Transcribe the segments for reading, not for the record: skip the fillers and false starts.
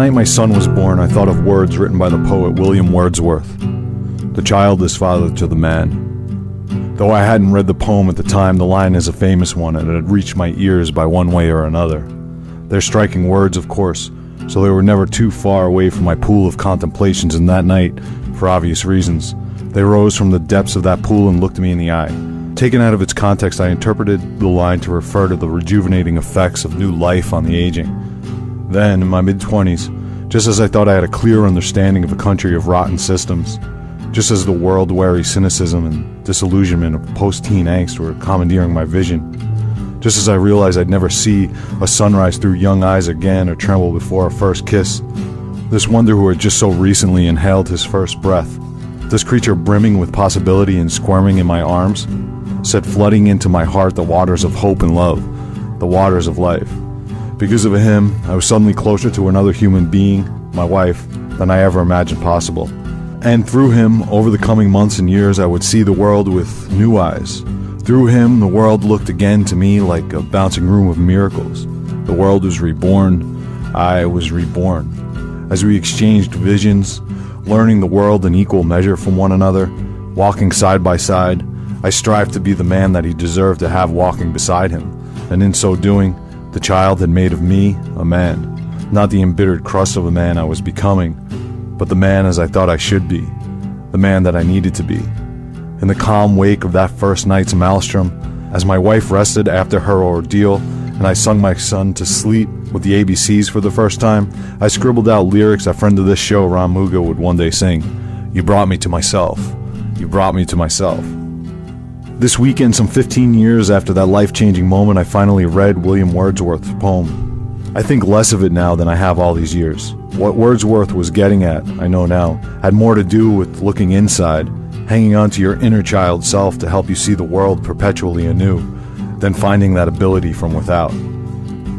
night my son was born, I thought of words written by the poet William Wordsworth. The child is father to the man. Though I hadn't read the poem at the time, the line is a famous one, and it had reached my ears by one way or another. They're striking words, of course, so they were never too far away from my pool of contemplations, and that night, for obvious reasons, they rose from the depths of that pool and looked me in the eye. Taken out of its context, I interpreted the line to refer to the rejuvenating effects of new life on the aging. Then, in my mid-20s, just as I thought I had a clear understanding of a country of rotten systems, just as the world-weary cynicism and disillusionment of post-teen angst were commandeering my vision, just as I realized I'd never see a sunrise through young eyes again or tremble before a first kiss, this wonder who had just so recently inhaled his first breath, this creature brimming with possibility and squirming in my arms, set flooding into my heart the waters of hope and love, the waters of life. Because of him, I was suddenly closer to another human being, my wife, than I ever imagined possible. And through him, over the coming months and years, I would see the world with new eyes. Through him, the world looked again to me like a bouncing room of miracles. The world was reborn. I was reborn. As we exchanged visions, learning the world in equal measure from one another, walking side by side, I strived to be the man that he deserved to have walking beside him, and in so doing, the child had made of me a man, not the embittered crust of a man I was becoming, but the man as I thought I should be, the man that I needed to be. In the calm wake of that first night's maelstrom, as my wife rested after her ordeal, and I sung my son to sleep with the ABCs for the first time, I scribbled out lyrics a friend of this show, Ron Muga, would one day sing. You brought me to myself. You brought me to myself. This weekend, some 15 years after that life-changing moment, I finally read William Wordsworth's poem. I think less of it now than I have all these years. What Wordsworth was getting at, I know now, had more to do with looking inside, hanging on to your inner child self to help you see the world perpetually anew, than finding that ability from without.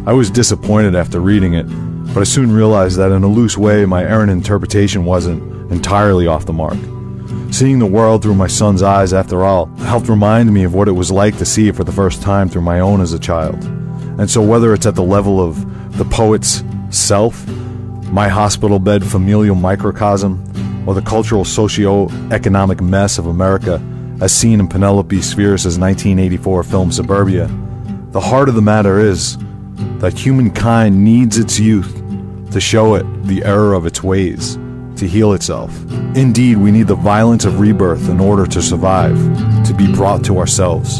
I was disappointed after reading it, but I soon realized that in a loose way my errant interpretation wasn't entirely off the mark. Seeing the world through my son's eyes, after all, helped remind me of what it was like to see it for the first time through my own as a child. And so whether it's at the level of the poet's self, my hospital bed familial microcosm, or the cultural socio-economic mess of America, as seen in Penelope Spheeris' 1984 film Suburbia, the heart of the matter is that humankind needs its youth to show it the error of its ways, to heal itself. Indeed, we need the violence of rebirth in order to survive, to be brought to ourselves.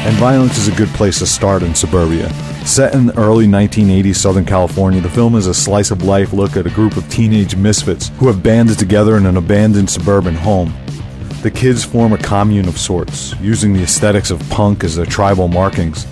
And violence is a good place to start in Suburbia. Set in early 1980s Southern California, the film is a slice-of-life look at a group of teenage misfits who have banded together in an abandoned suburban home. The kids form a commune of sorts, using the aesthetics of punk as their tribal markings.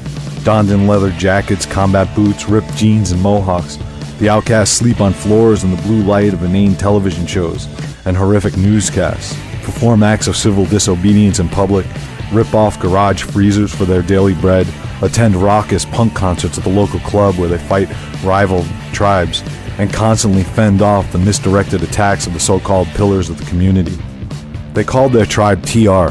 Donned in leather jackets, combat boots, ripped jeans, and mohawks, the outcasts sleep on floors in the blue light of inane television shows and horrific newscasts, perform acts of civil disobedience in public, rip off garage freezers for their daily bread, attend raucous punk concerts at the local club where they fight rival tribes, and constantly fend off the misdirected attacks of the so-called pillars of the community. They called their tribe TR,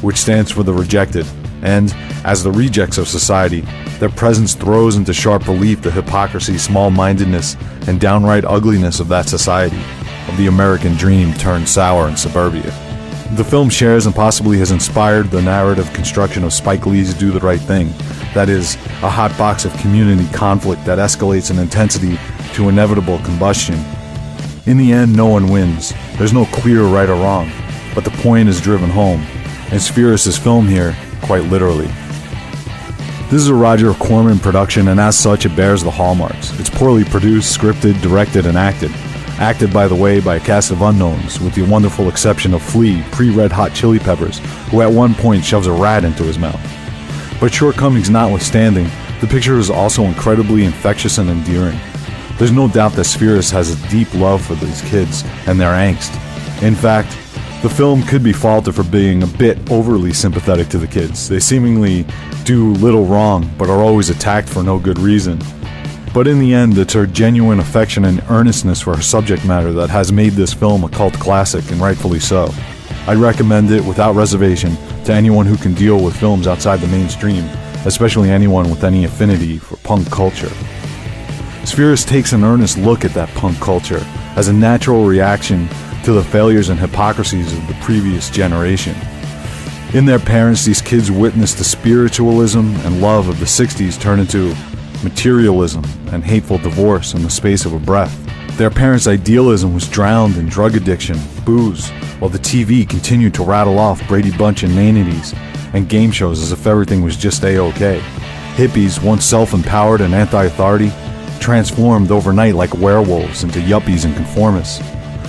which stands for the rejected, and, as the rejects of society, their presence throws into sharp relief the hypocrisy, small-mindedness, and downright ugliness of that society, of the American dream turned sour in Suburbia. The film shares and possibly has inspired the narrative construction of Spike Lee's Do the Right Thing, that is, a hot box of community conflict that escalates in intensity to inevitable combustion. In the end, no one wins. There's no clear right or wrong, but the point is driven home, and Spheeris' film here, quite literally. This is a Roger Corman production, and as such it bears the hallmarks. It's poorly produced, scripted, directed, and acted. Acted, by the way, by a cast of unknowns, with the wonderful exception of Flea, pre-Red Hot Chili Peppers, who at one point shoves a rat into his mouth. But shortcomings notwithstanding, the picture is also incredibly infectious and endearing. There's no doubt that Spheeris has a deep love for these kids and their angst. In fact, the film could be faulted for being a bit overly sympathetic to the kids. They seemingly do little wrong, but are always attacked for no good reason. But in the end, it's her genuine affection and earnestness for her subject matter that has made this film a cult classic, and rightfully so. I'd recommend it without reservation to anyone who can deal with films outside the mainstream, especially anyone with any affinity for punk culture. Spheris takes an earnest look at that punk culture as a natural reaction to the failures and hypocrisies of the previous generation. In their parents, these kids witnessed the spiritualism and love of the 60s turn into materialism and hateful divorce in the space of a breath. Their parents' idealism was drowned in drug addiction, booze, while the TV continued to rattle off Brady Bunch inanities and game shows as if everything was just A-OK. Hippies, once self-empowered and anti-authority, transformed overnight like werewolves into yuppies and conformists.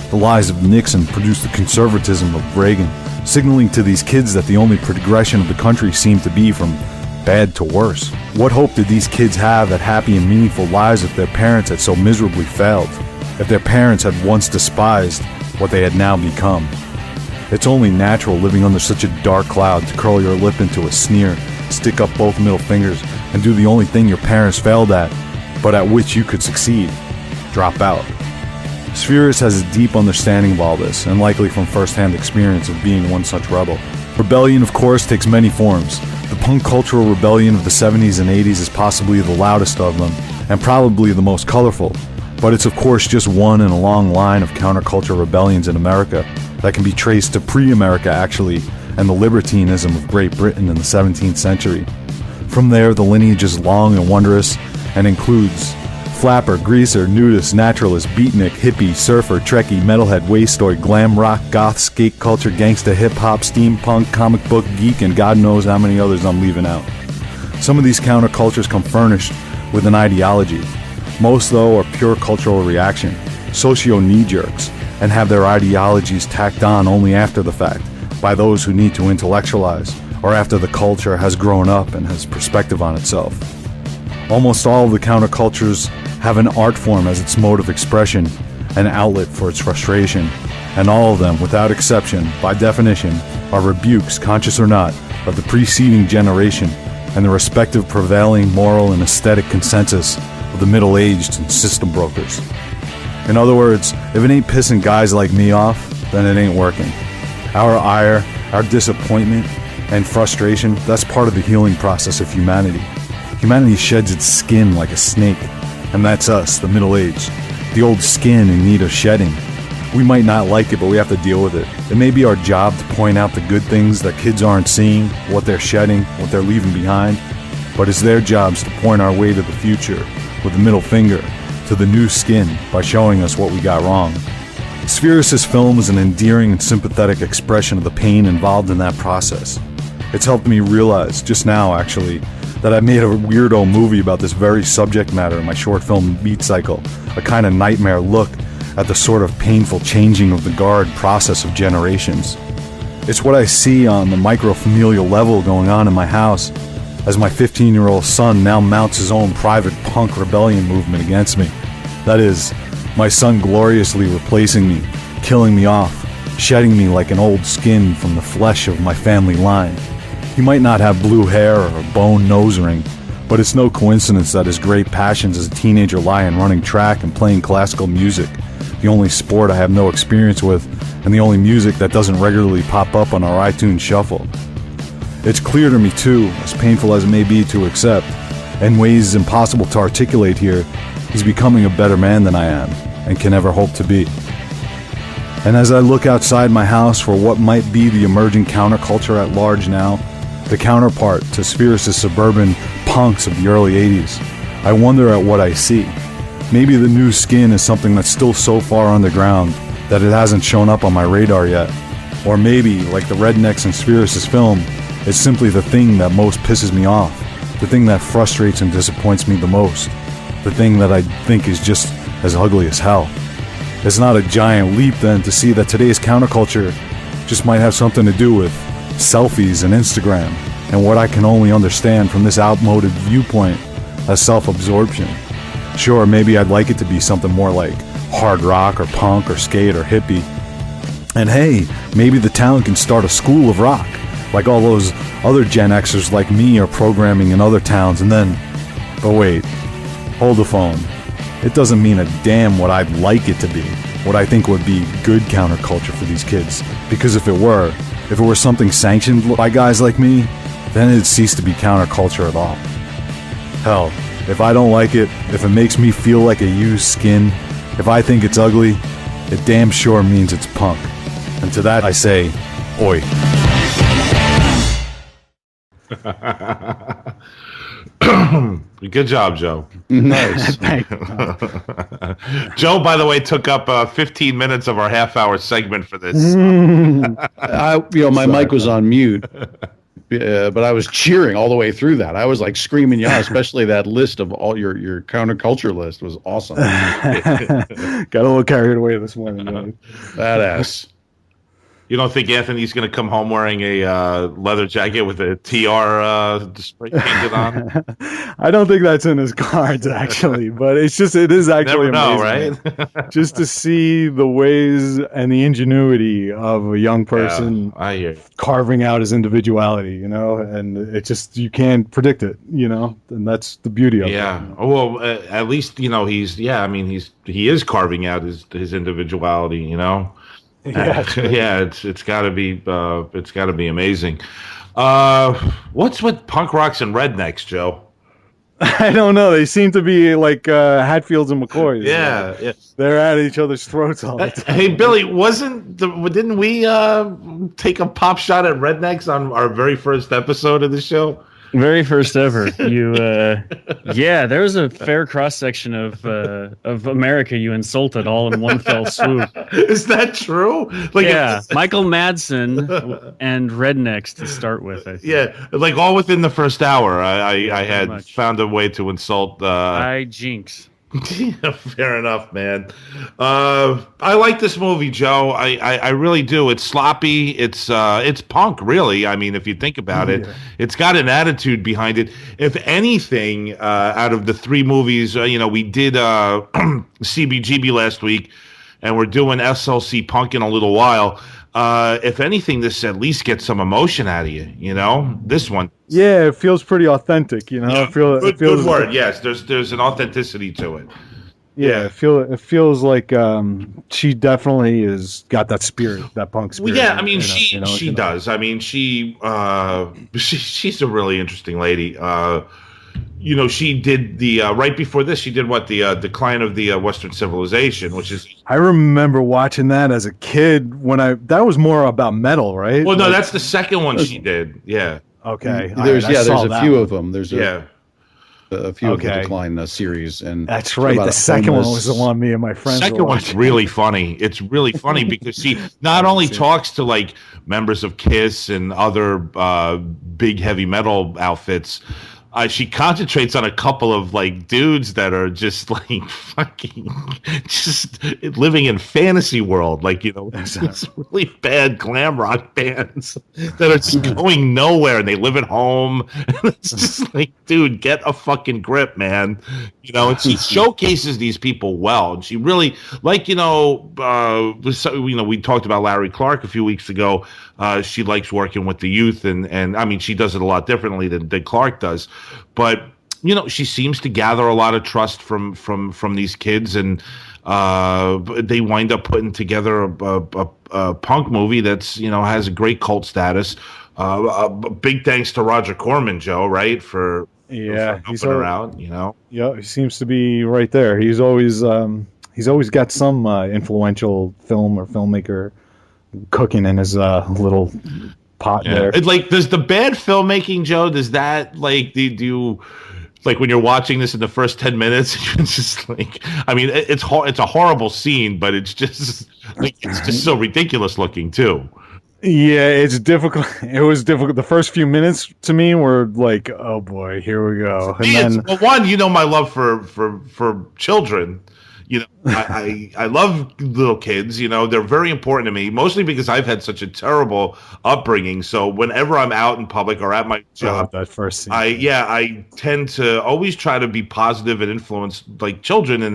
The lies of Nixon produced the conservatism of Reagan, signaling to these kids that the only progression of the country seemed to be from bad to worse. What hope did these kids have at happy and meaningful lives if their parents had so miserably failed? If their parents had once despised what they had now become? It's only natural living under such a dark cloud to curl your lip into a sneer, stick up both middle fingers, and do the only thing your parents failed at, but at which you could succeed: drop out. Spheris has a deep understanding of all this, and likely from first-hand experience of being one such rebel. Rebellion, of course, takes many forms. The punk cultural rebellion of the 70s and 80s is possibly the loudest of them, and probably the most colorful, but it's of course just one in a long line of counterculture rebellions in America that can be traced to pre-America actually, and the libertinism of Great Britain in the 17th century. From there, the lineage is long and wondrous, and includes flapper, greaser, nudist, naturalist, beatnik, hippie, surfer, trekkie, metalhead, wastoid, glam rock, goth, skate culture, gangsta, hip-hop, steampunk, comic book, geek, and God knows how many others I'm leaving out. Some of these countercultures come furnished with an ideology. Most, though, are pure cultural reaction, socio-knee-jerks, and have their ideologies tacked on only after the fact, by those who need to intellectualize, or after the culture has grown up and has perspective on itself. Almost all of the countercultures have an art form as its mode of expression, an outlet for its frustration, and all of them, without exception, by definition, are rebukes, conscious or not, of the preceding generation and the respective prevailing moral and aesthetic consensus of the middle-aged and system brokers. In other words, if it ain't pissing guys like me off, then it ain't working. Our ire, our disappointment, and frustration, that's part of the healing process of humanity. Humanity sheds its skin like a snake, and that's us, the middle-aged, the old skin in need of shedding. We might not like it, but we have to deal with it. It may be our job to point out the good things that kids aren't seeing, what they're shedding, what they're leaving behind, but it's their jobs to point our way to the future with the middle finger to the new skin by showing us what we got wrong. Spheris' film is an endearing and sympathetic expression of the pain involved in that process. It's helped me realize, just now actually, that I made a weirdo movie about this very subject matter in my short film Beat Cycle, a kind of nightmare look at the sort of painful changing of the guard process of generations. It's what I see on the micro-familial level going on in my house as my 15-year-old son now mounts his own private punk rebellion movement against me. That is, my son gloriously replacing me, killing me off, shedding me like an old skin from the flesh of my family line. He might not have blue hair or a bone nose ring, but it's no coincidence that his great passions as a teenager lie in running track and playing classical music, the only sport I have no experience with, and the only music that doesn't regularly pop up on our iTunes shuffle. It's clear to me too, as painful as it may be to accept, in ways impossible to articulate here, he's becoming a better man than I am, and can ever hope to be. And as I look outside my house for what might be the emerging counterculture at large now, the counterpart to Spheris' suburban punks of the early 80s, I wonder at what I see. Maybe the new skin is something that's still so far underground that it hasn't shown up on my radar yet. Or maybe, like the rednecks in Spheris' film, it's simply the thing that most pisses me off, the thing that frustrates and disappoints me the most, the thing that I think is just as ugly as hell. It's not a giant leap then to see that today's counterculture just might have something to do with selfies and Instagram, and what I can only understand from this outmoded viewpoint as self-absorption. Sure, maybe I'd like it to be something more like hard rock or punk or skate or hippie. And hey, maybe the town can start a school of rock, like all those other Gen Xers like me are programming in other towns, and then... But wait, hold the phone. It doesn't mean a damn what I'd like it to be. what I think would be good counterculture for these kids. Because if it were something sanctioned by guys like me, then it'd cease to be counterculture at all. Hell, if I don't like it, if it makes me feel like a used skin, if I think it's ugly, it damn sure means it's punk. And to that I say, oi. Good job, Joe. Nice. Joe, by the way, took up 15 minutes of our half-hour segment for this. My mic was on mute, but I was cheering all the way through that. I was like screaming, yeah, especially that list of all your counterculture list was awesome. Got a little carried away this morning. Badass. You don't think Anthony's going to come home wearing a leather jacket with a TR display painted on? I don't think that's in his cards, actually. But it is actually amazing, right? Just to see the ways and the ingenuity of a young person I hear you. Carving out his individuality, and it just, you can't predict it, and that's the beauty of it. Yeah. Well, at least, he is carving out his individuality, Yeah, it's got to be amazing. What's with punk rocks and rednecks, Joe? I don't know. They seem to be like Hatfields and McCoys. Yeah. They're at each other's throats all the time. Hey, Billy, didn't we take a pop shot at rednecks on our very first episode of the show? Very first ever. There was a fair cross section of America you insulted all in one fell swoop. Is that true? Michael Madsen and rednecks to start with. I think. Yeah, like all within the first hour, I had much. found a way to insult. I jinx. Yeah, fair enough, man. I like this movie, Joe. I really do. It's sloppy. It's punk, really. I mean, if you think about it, it's got an attitude behind it. If anything, out of the three movies, we did CBGB last week, and we're doing SLC Punk in a little while. If anything, this at least gets some emotion out of you. This one. Yeah, it feels pretty authentic. Yeah, it feels good word. Yes, there's an authenticity to it. Yeah, it feels like she definitely has got that spirit, that punk spirit. Well, yeah, I mean, she does. I mean, she's a really interesting lady. She did the right before this. She did what, the Decline of the Western Civilization, which is. I remember watching that as a kid that was more about metal, right? Well, no, that's the second one she did. Yeah. Okay. There's a few of them. There's a few of the Decline series, and that's right. The second one was the one me and my friends. The second one's really funny. It's really funny because she not only talks to like members of Kiss and other big heavy metal outfits. She concentrates on a couple of like dudes that are just like fucking just living in fantasy world, like these really bad glam rock bands that are just going nowhere, and they live at home. And it's just like, dude, get a fucking grip, man. And she showcases these people well, and she really we talked about Larry Clark a few weeks ago. She likes working with the youth, and I mean, she does it a lot differently than Clark does. But she seems to gather a lot of trust from these kids, and they wind up putting together a punk movie that's has a great cult status. Big thanks to Roger Corman, Joe, right, for helping her out. Yeah, he seems to be right there. He's always got some influential film or filmmaker cooking in his little pot there. It's like, does the bad filmmaking, Joe, does that like do you like when you're watching this in the first 10 minutes, it's just like, I mean, it's a horrible scene, but it's just like, it's just so ridiculous looking too. Yeah, it's difficult. It was difficult. The first few minutes to me were like, oh boy, here we go. And then, my love for children. I love little kids. They're very important to me, mostly because I've had such a terrible upbringing. So whenever I'm out in public or at my job, that first scene. I tend to always try to be positive and influence like children in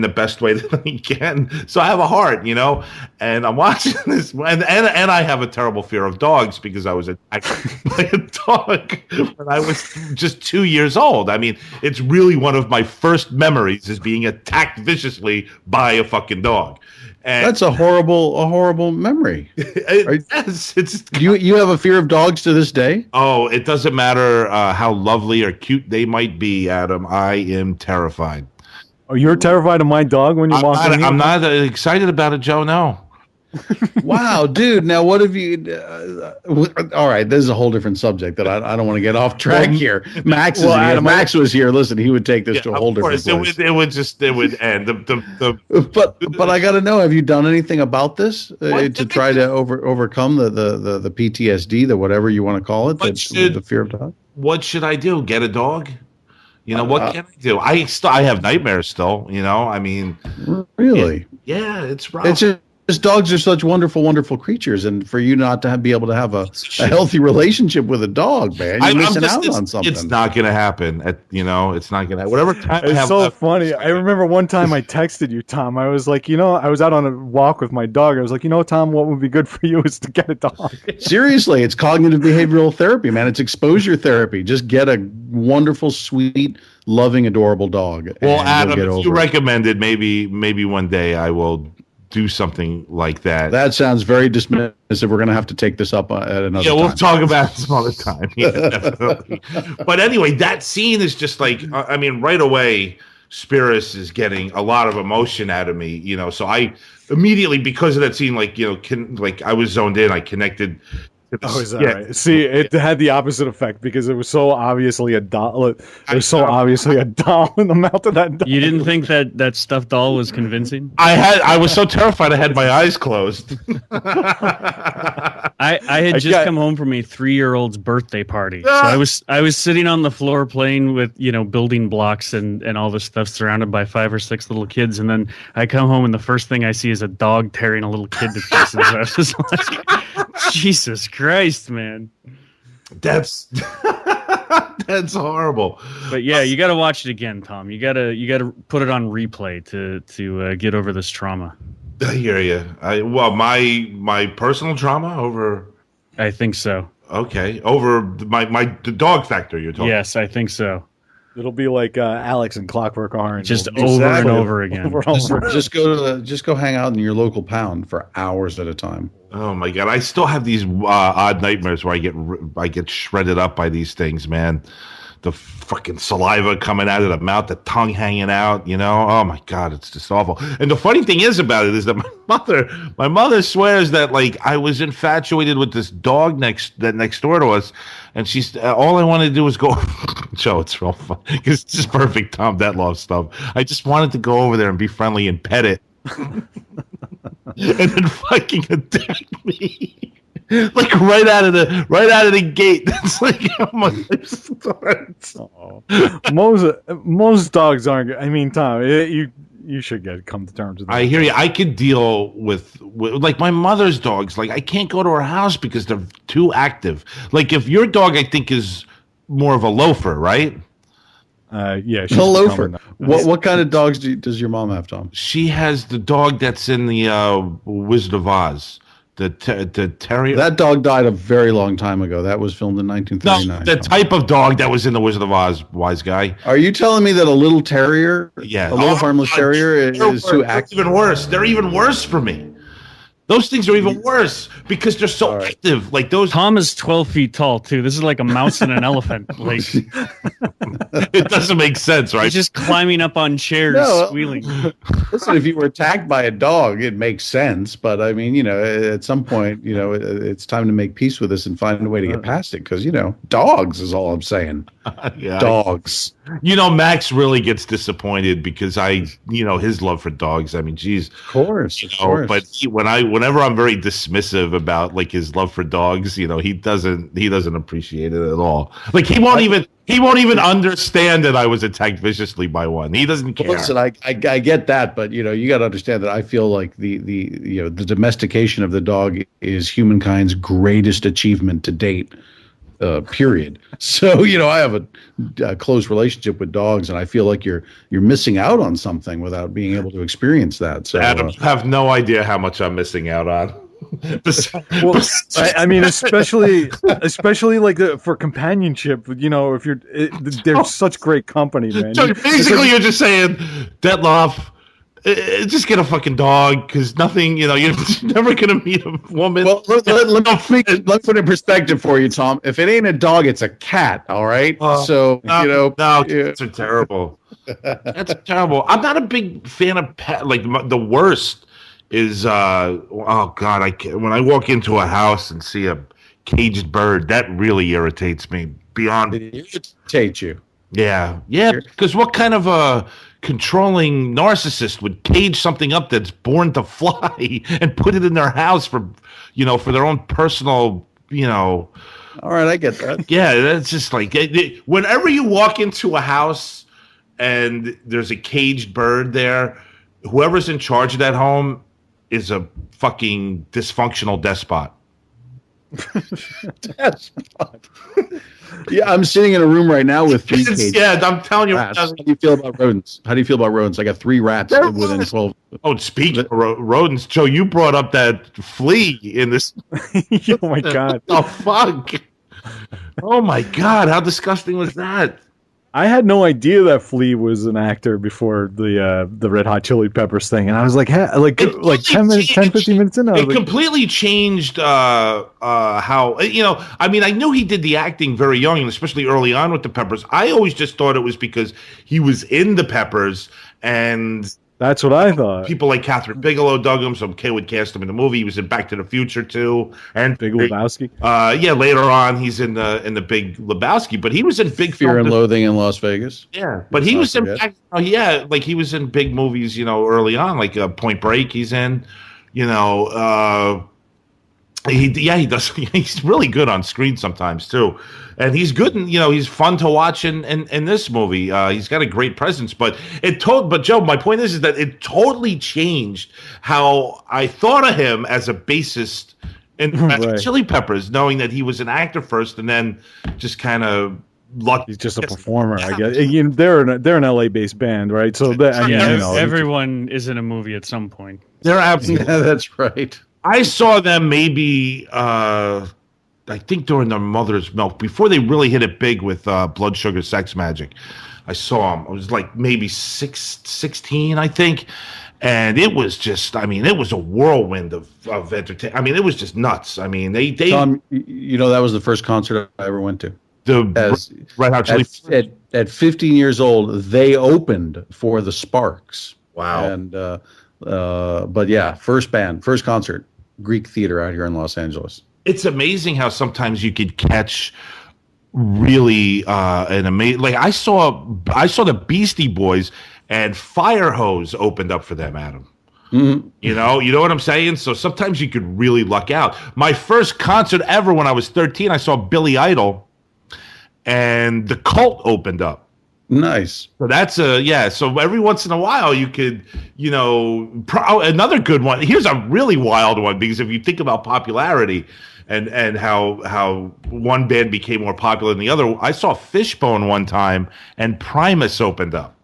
the best way that I can. So I have a heart, and I'm watching this, and I have a terrible fear of dogs because I was attacked by a dog when I was just 2 years old. I mean, it's really one of my first memories is being attacked viciously by a fucking dog. And That's a horrible memory. yes, it's You have a fear of dogs to this day? oh, it doesn't matter how lovely or cute they might be, Adam. I am terrified. Oh, you're terrified of my dog when you walk in here? I'm not excited about it, Joe. No. Wow, dude. Now, what have you? All right, this is a whole different subject that I don't want to get off track here. Max is here. Adam, If Max was here, listen, he would take this to a whole different place. It would end. But I got to know, have you done anything about this to try to overcome the PTSD, the whatever you want to call it, the fear of dogs? What should I do? Get a dog? You know, what can I do? I have nightmares still. You know, I mean, really? Yeah, it's rough. It's just dogs are such wonderful creatures, and for you not to be able to have a healthy relationship with a dog, man, you're missing out on something. It's not going to happen. It's not going to. Whatever time it's so funny. I remember one time I texted you, Tom. I was like, I was out on a walk with my dog. I was like, Tom, what would be good for you is to get a dog. Seriously, it's cognitive behavioral therapy, man. It's exposure therapy. Just get a wonderful, sweet, loving, adorable dog. Well, Adam, if you recommend it, maybe one day I will do something like that. That sounds very dismissive. We're going to have to take this up at another time. Yeah, we'll talk about it some other time. Yeah, definitely. But anyway, that scene is just like, I mean, right away, Spiris is getting a lot of emotion out of me, so I immediately, because of that scene, I was zoned in, I connected. Oh, is that right? See, it had the opposite effect because it was so obviously a doll. It was so obviously a doll in the mouth of that dog. You didn't think that stuffed doll was convincing? I was so terrified I had my eyes closed. I had just come home from a 3-year-old's birthday party. So I was sitting on the floor playing with, building blocks and all this stuff, surrounded by 5 or 6 little kids, and then I come home and the first thing I see is a dog tearing a little kid to pieces. I was just like, Jesus Christ, man. That's horrible. But yeah, you got to watch it again, Tom. You got to put it on replay to get over this trauma. I hear you. My personal trauma over. I think so. Okay, over the dog factor you're talking. Yes, I think so. It'll be like Alex in Clockwork Orange. Just over and over again. Just go hang out in your local pound for hours at a time. Oh my God! I still have these odd nightmares where I get shredded up by these things, man. The fucking saliva coming out of the mouth, the tongue hanging out. Oh my God, it's just awful. And the funny thing is about it is that my mother swears that I was infatuated with this dog next door to us, and she's all I wanted to do was go. Joe, it's real fun because it's just perfect Tom Detloff stuff. I just wanted to go over there and be friendly and pet it. And then fucking attack me, right out of the gate. That's how my life starts. Most dogs aren't. I mean, Tom, you should come to terms with that. I hear you. I could deal with my mother's dogs. I can't go to her house because they're too active. If your dog, I think, is more of a loafer, right? Yeah, she's a loafer. What kind of dogs does your mom have, Tom? She has the dog that's in the Wizard of Oz, the terrier. That dog died a very long time ago. That was filmed in 1939. No, the type of dog that was in the Wizard of Oz, wise guy. Are you telling me that a little terrier, a little harmless terrier, is too active? Even worse. They're even worse for me. Those things are even worse because they're so active. Those. Tom is 12 feet tall too. This is like a mouse and an elephant. It doesn't make sense, right? He's just climbing up on chairs, squealing. Listen, if you were attacked by a dog, it makes sense. But I mean, at some point, it's time to make peace with this and find a way to get past it. Because dogs is all I'm saying. Yeah, dogs. Max really gets disappointed because his love for dogs. I mean, geez, of course. But whenever I'm very dismissive about his love for dogs, he doesn't appreciate it at all. He won't even understand that I was attacked viciously by one. He doesn't care. Listen, I get that, but you got to understand that I feel like the domestication of the dog is humankind's greatest achievement to date. Period. So I have a close relationship with dogs, and I feel like you're missing out on something without being able to experience that. So Adam, you have no idea how much I'm missing out on. Well, I mean, especially for companionship. If they're such great company, man. So basically, you're just saying, Detloff, Just get a fucking dog, because nothing, you're never gonna meet a woman. Well, let me put it in perspective for you, Tom. If it ain't a dog, it's a cat. All right. So no, cats are terrible. That's terrible. I'm not a big fan of pet. Like the worst is oh god, when I walk into a house and see a caged bird, that really irritates me beyond. It irritates you. Yeah, because what kind of a controlling narcissist would cage something up that's born to fly and put it in their house for their own personal, All right, I get that. Yeah, that's just like whenever you walk into a house and there's a caged bird there, whoever's in charge of that home is a fucking dysfunctional despot. Despot. Yeah, I'm sitting in a room right now with 3 cages. Yeah, I'm telling you. Rats. How do you feel about rodents? I got 3 rats within 12. Oh, speaking of rodents, Joe, you brought up that flea in this. Oh my god! Oh fuck! Oh my god! How disgusting was that? I had no idea that Flea was an actor before the Red Hot Chili Peppers thing, and I was like, 10 minutes, 15 minutes in, it completely changed how I mean, I knew he did the acting very young, and especially early on with the Peppers. I always just thought it was because he was in the Peppers, and that's what I thought. People like Catherine Bigelow dug him, so Kay would cast him in the movie. He was in Back to the Future too, and Big Lebowski. Yeah, later on he's in the Big Lebowski, but he was in big Fear and Loathing in Las Vegas. Yeah, but he was in he was in big movies, early on, like Point Break. He's in, he does. He's really good on screen sometimes too, and he's good. And he's fun to watch in this movie. He's got a great presence. But Joe, my point is that it totally changed how I thought of him as a bassist in Chili Peppers, knowing that he was an actor first, and then just kind of lucky. He's just a performer, I guess. They're an LA-based band, right? So everyone is in a movie at some point. They're absolutely. Yeah, that's right. I saw them maybe, I think during their Mother's Milk, before they really hit it big with Blood Sugar Sex Magic. I saw them. I was like maybe 16, I think. And it was just, it was a whirlwind of entertainment. I mean, it was just nuts. I mean, they Tom, that was the first concert I ever went to. Red Hot Chili Peppers. At 15 years old, they opened for the Sparks. Wow. And, but yeah, first concert, Greek theater out here in Los Angeles. It's amazing how sometimes you could catch really an amazing. Like I saw the Beastie Boys and Fire Hose opened up for them, Adam. Mm-hmm. You know what I'm saying? So sometimes you could really luck out. My first concert ever when I was 13, I saw Billy Idol, and the Cult opened up. Nice. So that's so every once in a while you could, another good one. Here's a really wild one, because if you think about popularity and how one band became more popular than the other, I saw Fishbone one time and Primus opened up.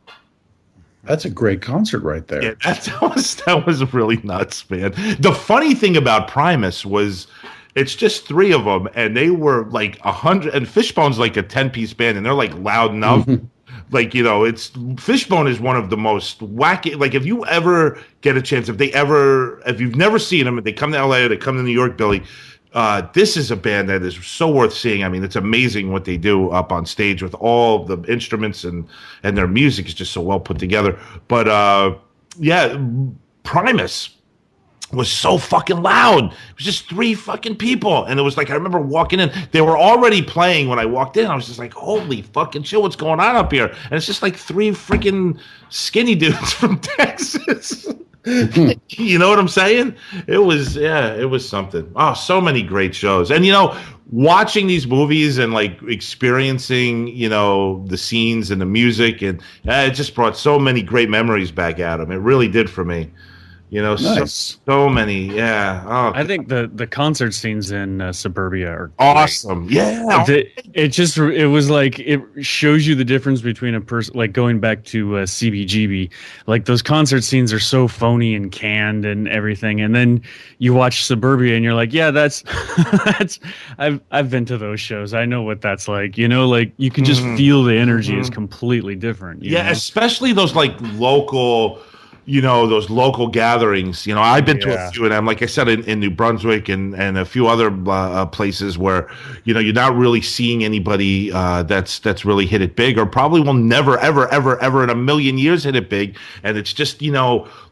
That's a great concert right there. Yeah, that was really nuts, man. The funny thing about Primus was it's just 3 of them, and they were like 100, and Fishbone's like a 10-piece band, and they're like loud enough. Like, it's Fishbone is one of the most wacky. Like, if you ever get a chance, if you've never seen them, if they come to LA or they come to New York, Billy, this is a band that is so worth seeing. I mean, it's amazing what they do up on stage with all the instruments, and their music is just so well put together. But Primus was so fucking loud. It was just 3 fucking people. And it was like, I remember walking in, they were already playing when I walked in. I was just like, holy fucking shit, what's going on up here? And it's just like 3 freaking skinny dudes from Texas. You know what I'm saying? It was something. Oh, so many great shows. And watching these movies and like experiencing, the scenes and the music, and it just brought so many great memories back at them. It really did for me. Nice. So many, yeah. Oh, I think the concert scenes in Suburbia are awesome. Great. Yeah, it was like it shows you the difference between a person, like going back to CBGB. Like those concert scenes are so phony and canned and everything, and then you watch Suburbia and you're like, yeah, that's I've been to those shows. I know what that's like. Like you can just feel the energy is completely different. You know? Especially those like local those local gatherings. I've been to a Yeah. few of them, like I said, in New Brunswick and a few other places where, you're not really seeing anybody that's really hit it big, or probably will never, ever, ever, ever in a million years hit it big. And it's just,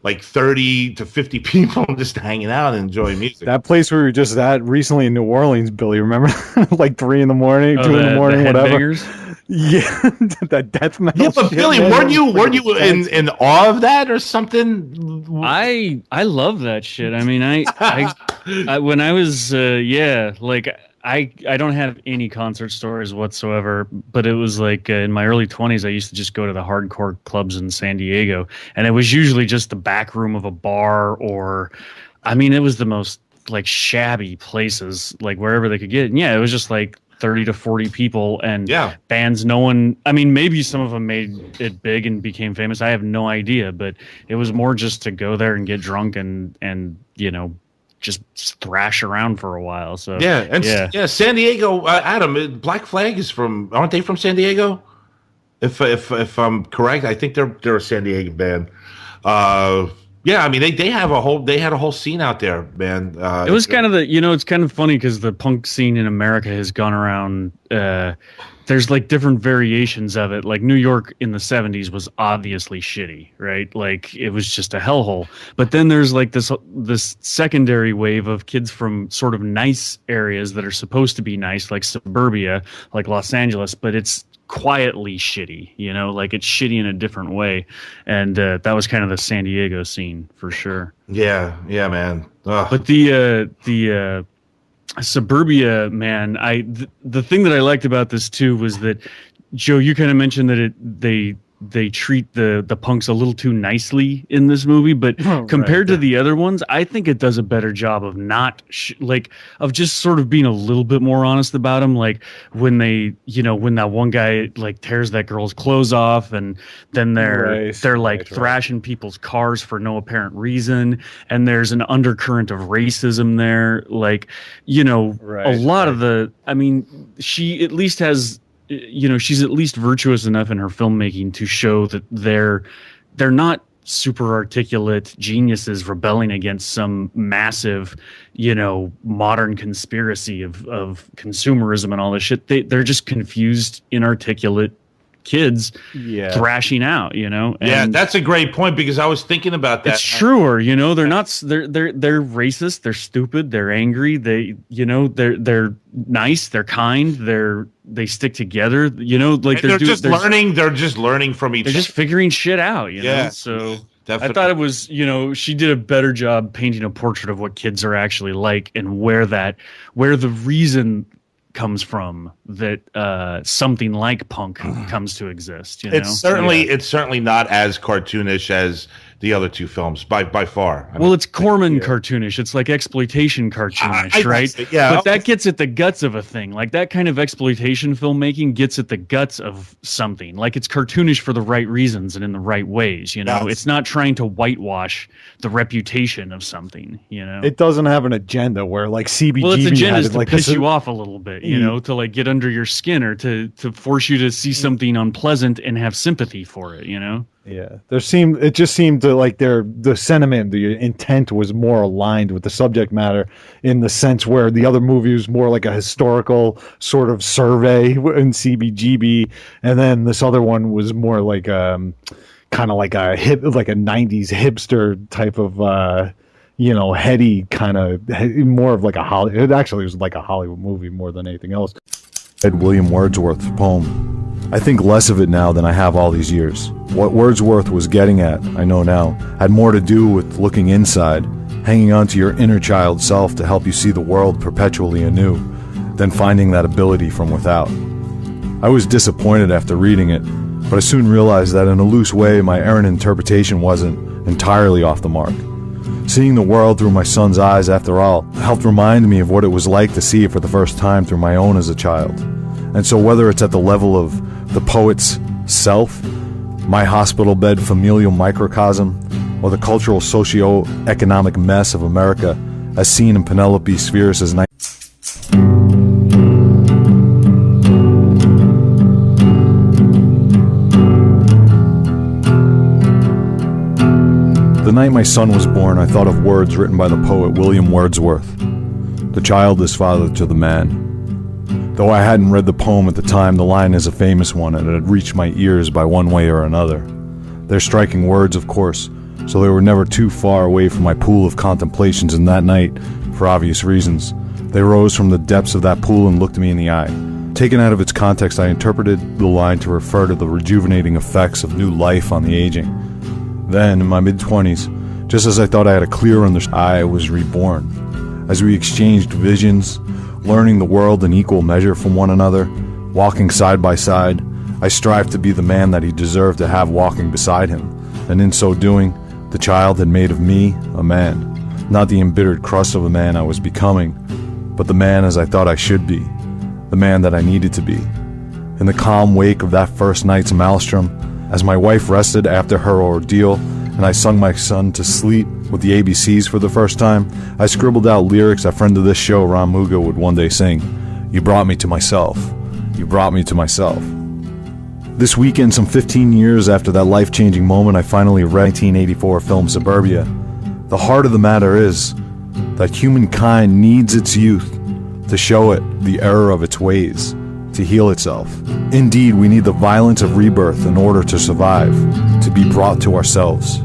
like 30 to 50 people just hanging out and enjoying music. That place we were just at recently in New Orleans, Billy, remember? Like 3 in the morning, 2 in the morning, whatever. Headbangers? Yeah, that death metal. Yeah, but shit, Billy, man, weren't you intense. in awe of that or something? I love that shit. I mean, I when I was like I don't have any concert stories whatsoever, but it was like in my early 20s I used to just go to the hardcore clubs in San Diego, and it was usually just the back room of a bar, or I mean it was the most like shabby places, like wherever they could get. And yeah, it was just like 30 to 40 people and bands no one, I mean, maybe some of them made it big and became famous. I have no idea, but it was more just to go there and get drunk and just thrash around for a while. So San Diego, Adam, Black Flag is aren't they from San Diego? If I'm correct, I think they're a San Diego band. I mean they had a whole scene out there, man. It was kind of it's kind of funny because the punk scene in America has gone around. There's like different variations of it. Like New York in the 70s was obviously shitty, right? Like it was just a hellhole. But then there's like this secondary wave of kids from sort of nice areas that are supposed to be nice, like Suburbia, like Los Angeles, but it's quietly shitty, like it's shitty in a different way. And that was kind of the San Diego scene for sure. Yeah, man. Ugh. But the Suburbia, man, the thing that I liked about this too was that, Joe, you kind of mentioned that they treat the punks a little too nicely in this movie, but compared to the other ones, I think it does a better job of not of just sort of being a little bit more honest about them. Like when they, when that one guy like tears that girl's clothes off, and then they're thrashing people's cars for no apparent reason, and there's an undercurrent of racism there. Like, a lot of the, I mean, she at least has, she's at least virtuous enough in her filmmaking to show that they're not super articulate geniuses rebelling against some massive, modern conspiracy of consumerism and all this shit. They're just confused, inarticulate kids thrashing out, And that's a great point, because I was thinking about that. It's truer, they're not, they're racist, they're stupid, they're angry, they're nice, they're kind, they stick together, like they're just learning from each other. They're just figuring shit out, So definitely. I thought it was, she did a better job painting a portrait of what kids are actually like, and where the reason comes from that something like punk comes to exist. It's certainly not as cartoonish as the other two films by far. It's Corman cartoonish. It's like exploitation cartoonish, right? But that gets at the guts of a thing. Like that kind of exploitation filmmaking gets at the guts of something. Like it's cartoonish for the right reasons and in the right ways. It's not trying to whitewash the reputation of something. It doesn't have an agenda where like CBGB. Well, its agenda is to piss you off a little bit, to like get under your skin, or to force you to see something unpleasant and have sympathy for it. Yeah, it just seemed to like the sentiment, the intent was more aligned with the subject matter, in the sense where the other movie was more like a historical sort of survey in CBGB, and then this other one was more like kind of like a 90s hipster type of heady kind of, more of like it actually was like a Hollywood movie more than anything else. William Wordsworth's poem. I think less of it now than I have all these years. What Wordsworth was getting at, I know now, had more to do with looking inside, hanging on to your inner child self to help you see the world perpetually anew, than finding that ability from without. I was disappointed after reading it, but I soon realized that in a loose way my errant interpretation wasn't entirely off the mark. Seeing the world through my son's eyes, after all, helped remind me of what it was like to see it for the first time through my own as a child. And so whether it's at the level of the poet's self, my hospital bed familial microcosm, or the cultural socio-economic mess of America, as seen in Penelope Spheeris's The night my son was born, I thought of words written by the poet William Wordsworth. The child is father to the man. Though I hadn't read the poem at the time, the line is a famous one and it had reached my ears by one way or another. They're striking words, of course, so they were never too far away from my pool of contemplations, and that night, for obvious reasons, they rose from the depths of that pool and looked me in the eye. Taken out of its context, I interpreted the line to refer to the rejuvenating effects of new life on the aging. Then, in my mid-20s, just as I thought I had a clear understanding, I was reborn. As we exchanged visions, learning the world in equal measure from one another, walking side by side, I strived to be the man that he deserved to have walking beside him, and in so doing, the child had made of me a man, not the embittered crust of a man I was becoming, but the man as I thought I should be, the man that I needed to be. In the calm wake of that first night's maelstrom, as my wife rested after her ordeal, and I sung my son to sleep with the ABCs for the first time, I scribbled out lyrics a friend of this show, Ron Muga, would one day sing. You brought me to myself. You brought me to myself. This weekend, some 15 years after that life-changing moment, I finally read 1984 film Suburbia. The heart of the matter is that humankind needs its youth to show it the error of its ways, to heal itself. Indeed, we need the violence of rebirth in order to survive, to be brought to ourselves.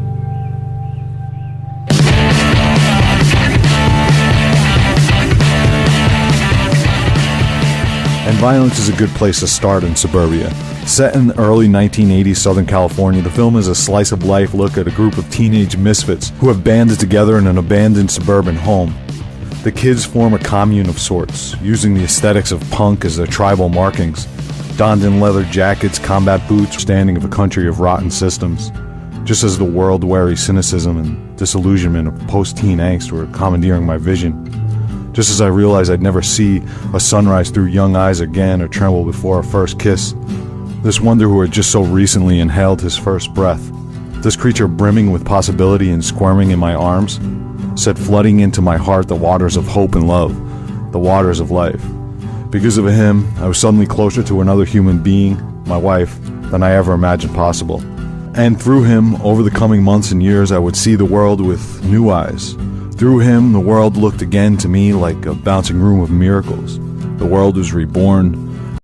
And violence is a good place to start in Suburbia. Set in early 1980s Southern California, the film is a slice-of-life look at a group of teenage misfits who have banded together in an abandoned suburban home. The kids form a commune of sorts, using the aesthetics of punk as their tribal markings, donned in leather jackets, combat boots, standing of a country of rotten systems, just as the world-weary cynicism and disillusionment of post-teen angst were commandeering my vision. Just as I realized I'd never see a sunrise through young eyes again or tremble before a first kiss. This wonder who had just so recently inhaled his first breath. This creature brimming with possibility and squirming in my arms, set flooding into my heart the waters of hope and love, the waters of life. Because of him, I was suddenly closer to another human being, my wife, than I ever imagined possible. And through him, over the coming months and years, I would see the world with new eyes. Through him, the world looked again to me like a bouncing room of miracles. The world was reborn,